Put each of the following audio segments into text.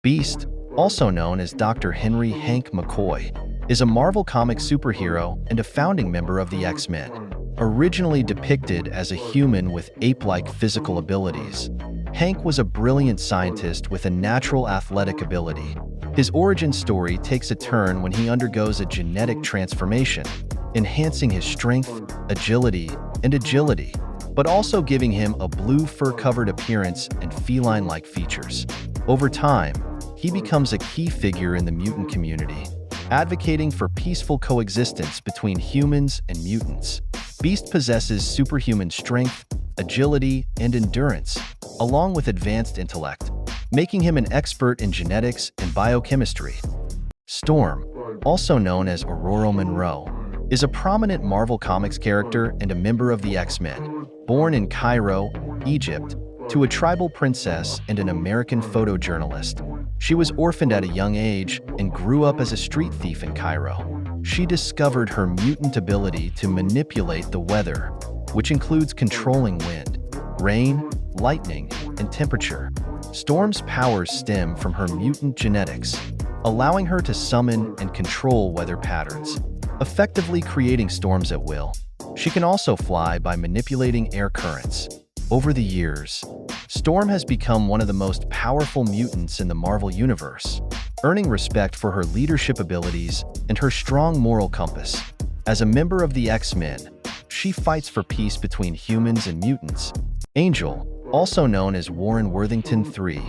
Beast, also known as Dr. Henry Hank McCoy, is a Marvel Comics superhero and a founding member of the X-Men. Originally depicted as a human with ape-like physical abilities, Hank was a brilliant scientist with a natural athletic ability. His origin story takes a turn when he undergoes a genetic transformation, enhancing his strength, agility, but also giving him a blue fur-covered appearance and feline-like features. Over time, he becomes a key figure in the mutant community, advocating for peaceful coexistence between humans and mutants. Beast possesses superhuman strength, agility, and endurance, along with advanced intellect, making him an expert in genetics and biochemistry. Storm, also known as Ororo Monroe, is a prominent Marvel Comics character and a member of the X-Men. Born in Cairo, Egypt, to a tribal princess and an American photojournalist, she was orphaned at a young age and grew up as a street thief in Cairo. She discovered her mutant ability to manipulate the weather, which includes controlling wind, rain, lightning, and temperature. Storm's powers stem from her mutant genetics, allowing her to summon and control weather patterns, effectively creating storms at will. She can also fly by manipulating air currents. Over the years, Storm has become one of the most powerful mutants in the Marvel Universe, earning respect for her leadership abilities and her strong moral compass. As a member of the X-Men, she fights for peace between humans and mutants. Angel, also known as Warren Worthington III,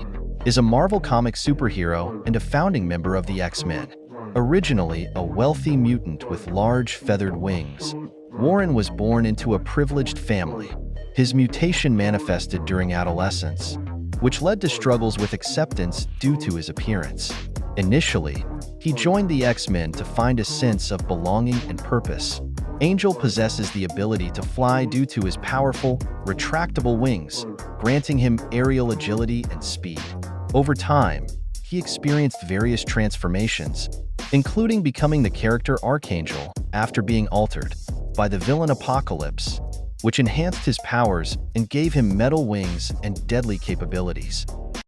is a Marvel Comics superhero and a founding member of the X-Men. Originally a wealthy mutant with large feathered wings, Warren was born into a privileged family. His mutation manifested during adolescence, which led to struggles with acceptance due to his appearance. Initially, he joined the X-Men to find a sense of belonging and purpose. Angel possesses the ability to fly due to his powerful, retractable wings, granting him aerial agility and speed. Over time, he experienced various transformations, including becoming the character Archangel after being altered by the villain Apocalypse, which enhanced his powers and gave him metal wings and deadly capabilities.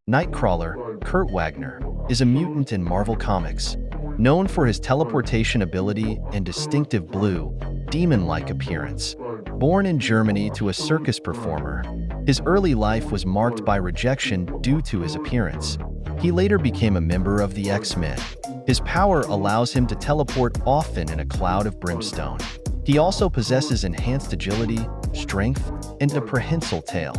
Nightcrawler, Kurt Wagner, is a mutant in Marvel Comics, known for his teleportation ability and distinctive blue, demon-like appearance. Born in Germany to a circus performer, his early life was marked by rejection due to his appearance. He later became a member of the X-Men. His power allows him to teleport often in a cloud of brimstone. He also possesses enhanced agility, strength, and a prehensile tail.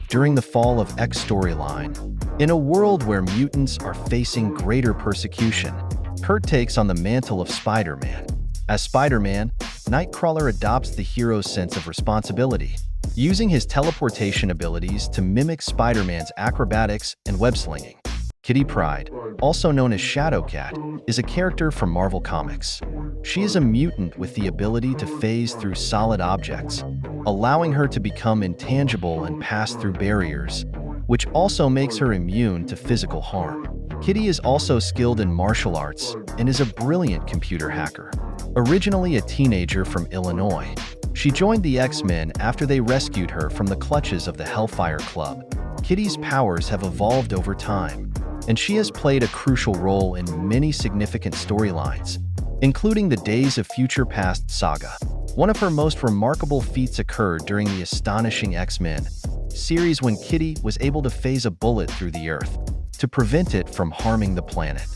During the Fall of X storyline, in a world where mutants are facing greater persecution, Kurt takes on the mantle of Spider-Man. As Spider-Man, Nightcrawler adopts the hero's sense of responsibility, using his teleportation abilities to mimic Spider-Man's acrobatics and web-slinging. Kitty Pryde, also known as Shadowcat, is a character from Marvel Comics. She is a mutant with the ability to phase through solid objects, allowing her to become intangible and pass through barriers, which also makes her immune to physical harm. Kitty is also skilled in martial arts and is a brilliant computer hacker. Originally a teenager from Illinois, she joined the X-Men after they rescued her from the clutches of the Hellfire Club. Kitty's powers have evolved over time, and she has played a crucial role in many significant storylines, including the Days of Future Past saga. One of her most remarkable feats occurred during the Astonishing X-Men series when Kitty was able to phase a bullet through the Earth to prevent it from harming the planet.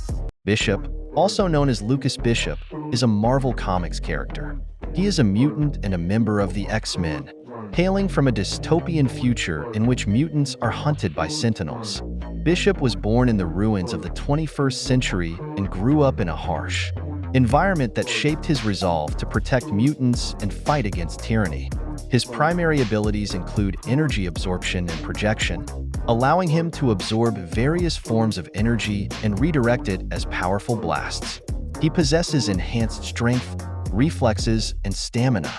Bishop, also known as Lucas Bishop, is a Marvel Comics character. He is a mutant and a member of the X-Men, hailing from a dystopian future in which mutants are hunted by Sentinels. Bishop was born in the ruins of the 21st century and grew up in a harsh environment that shaped his resolve to protect mutants and fight against tyranny. His primary abilities include energy absorption and projection, allowing him to absorb various forms of energy and redirect it as powerful blasts. He possesses enhanced strength, reflexes, and stamina,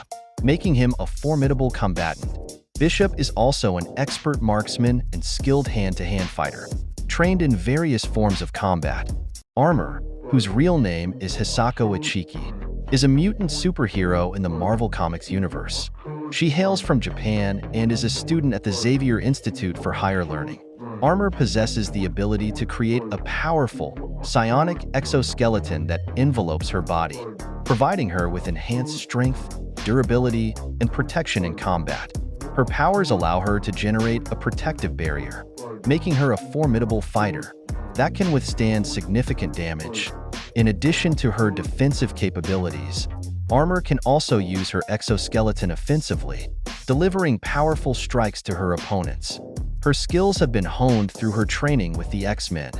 making him a formidable combatant. Bishop is also an expert marksman and skilled hand-to-hand fighter, trained in various forms of combat. Armor, whose real name is Hisako Ichiki, is a mutant superhero in the Marvel Comics universe. She hails from Japan and is a student at the Xavier Institute for Higher Learning. Armor possesses the ability to create a powerful, psionic exoskeleton that envelopes her body, providing her with enhanced strength, durability, and protection in combat. Her powers allow her to generate a protective barrier, making her a formidable fighter that can withstand significant damage. In addition to her defensive capabilities, Armor can also use her exoskeleton offensively, delivering powerful strikes to her opponents. Her skills have been honed through her training with the X-Men.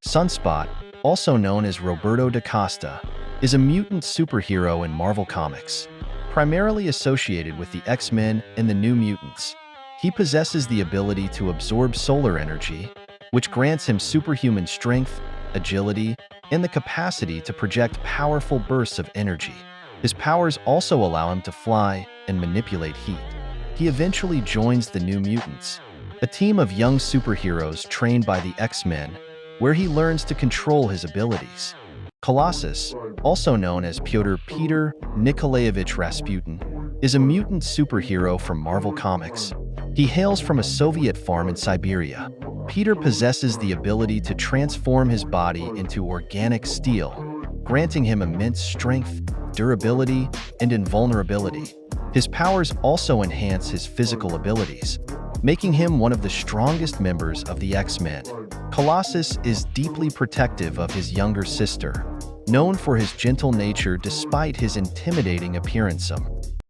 Sunspot, also known as Roberto da Costa, is a mutant superhero in Marvel Comics, primarily associated with the X-Men and the New Mutants. He possesses the ability to absorb solar energy, which grants him superhuman strength, agility, and the capacity to project powerful bursts of energy. His powers also allow him to fly and manipulate heat. He eventually joins the New Mutants, a team of young superheroes trained by the X-Men, where he learns to control his abilities. Colossus, also known as Pyotr Peter Nikolaevich Rasputin, is a mutant superhero from Marvel Comics. He hails from a Soviet farm in Siberia. Peter possesses the ability to transform his body into organic steel, granting him immense strength, durability, and invulnerability. His powers also enhance his physical abilities, making him one of the strongest members of the X-Men. Colossus is deeply protective of his younger sister, known for his gentle nature despite his intimidating appearance.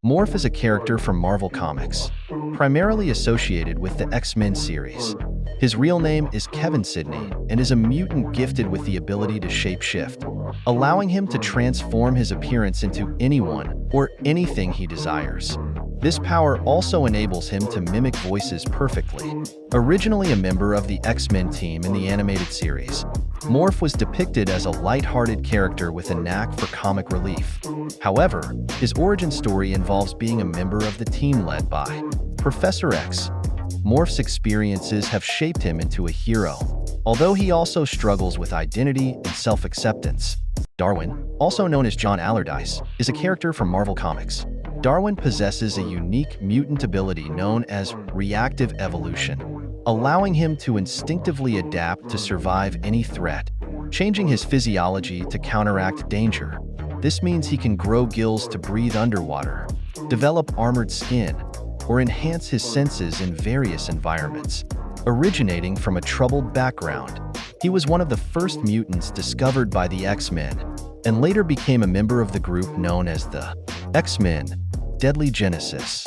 Morph is a character from Marvel Comics, primarily associated with the X-Men series. His real name is Kevin Sidney and is a mutant gifted with the ability to shapeshift, allowing him to transform his appearance into anyone or anything he desires. This power also enables him to mimic voices perfectly. Originally a member of the X-Men team in the animated series, Morph was depicted as a light-hearted character with a knack for comic relief. However, his origin story involves being a member of the team led by Professor X. Morph's experiences have shaped him into a hero, although he also struggles with identity and self-acceptance. Darwin, also known as John Allardyce, is a character from Marvel Comics. Darwin possesses a unique mutant ability known as reactive evolution, allowing him to instinctively adapt to survive any threat, changing his physiology to counteract danger. This means he can grow gills to breathe underwater, develop armored skin, or enhance his senses in various environments. Originating from a troubled background, he was one of the first mutants discovered by the X-Men, and later became a member of the group known as the X-Men Deadly Genesis.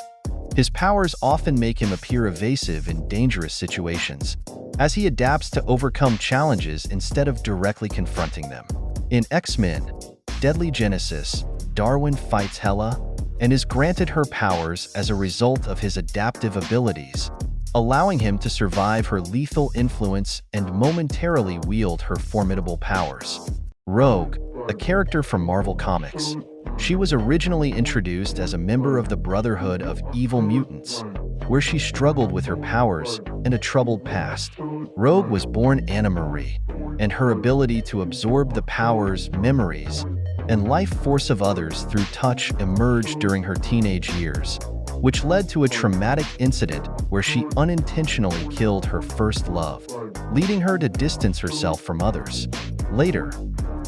His powers often make him appear evasive in dangerous situations, as he adapts to overcome challenges instead of directly confronting them. In X-Men Deadly Genesis, Darwin fights Hela and is granted her powers as a result of his adaptive abilities, allowing him to survive her lethal influence and momentarily wield her formidable powers. Rogue, a character from Marvel Comics. She was originally introduced as a member of the Brotherhood of Evil Mutants, where she struggled with her powers and a troubled past. Rogue was born Anna Marie, and her ability to absorb the powers, memories, and life force of others through touch emerged during her teenage years, which led to a traumatic incident where she unintentionally killed her first love, leading her to distance herself from others. Later,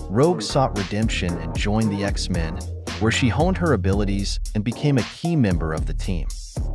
Rogue sought redemption and joined the X-Men, where she honed her abilities and became a key member of the team.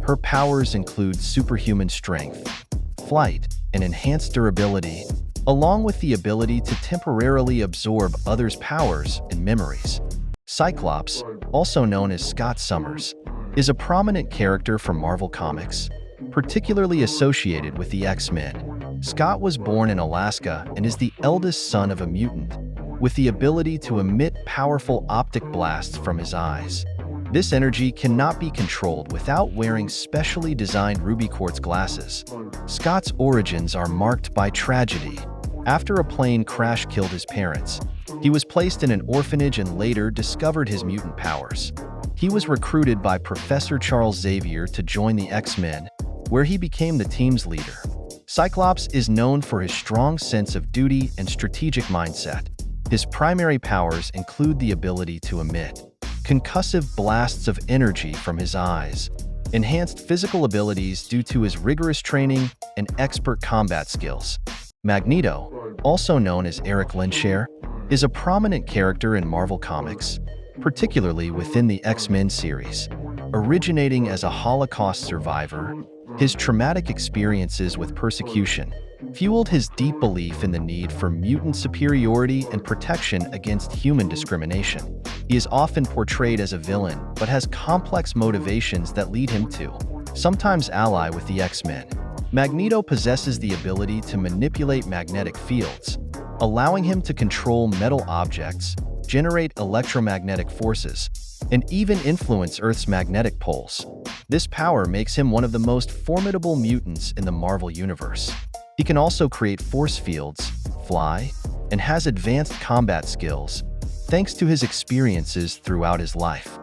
Her powers include superhuman strength, flight, and enhanced durability, along with the ability to temporarily absorb others' powers and memories. Cyclops, also known as Scott Summers, is a prominent character from Marvel Comics, particularly associated with the X-Men. Scott was born in Alaska and is the eldest son of a mutant, with the ability to emit powerful optic blasts from his eyes. This energy cannot be controlled without wearing specially designed ruby quartz glasses. Scott's origins are marked by tragedy. After a plane crash killed his parents, he was placed in an orphanage and later discovered his mutant powers. He was recruited by Professor Charles Xavier to join the X-Men, where he became the team's leader. Cyclops is known for his strong sense of duty and strategic mindset. His primary powers include the ability to emit concussive blasts of energy from his eyes enhanced physical abilities due to his rigorous training and expert combat skills. Magneto, also known as Eric Lehnsherr, is a prominent character in Marvel Comics, particularly within the X-Men series. Originating as a Holocaust survivor, his traumatic experiences with persecution fueled his deep belief in the need for mutant superiority and protection against human discrimination. He is often portrayed as a villain, but has complex motivations that lead him to sometimes ally with the X-Men. Magneto possesses the ability to manipulate magnetic fields, allowing him to control metal objects, generate electromagnetic forces, and even influence Earth's magnetic poles. This power makes him one of the most formidable mutants in the Marvel Universe. He can also create force fields, fly, and has advanced combat skills, thanks to his experiences throughout his life.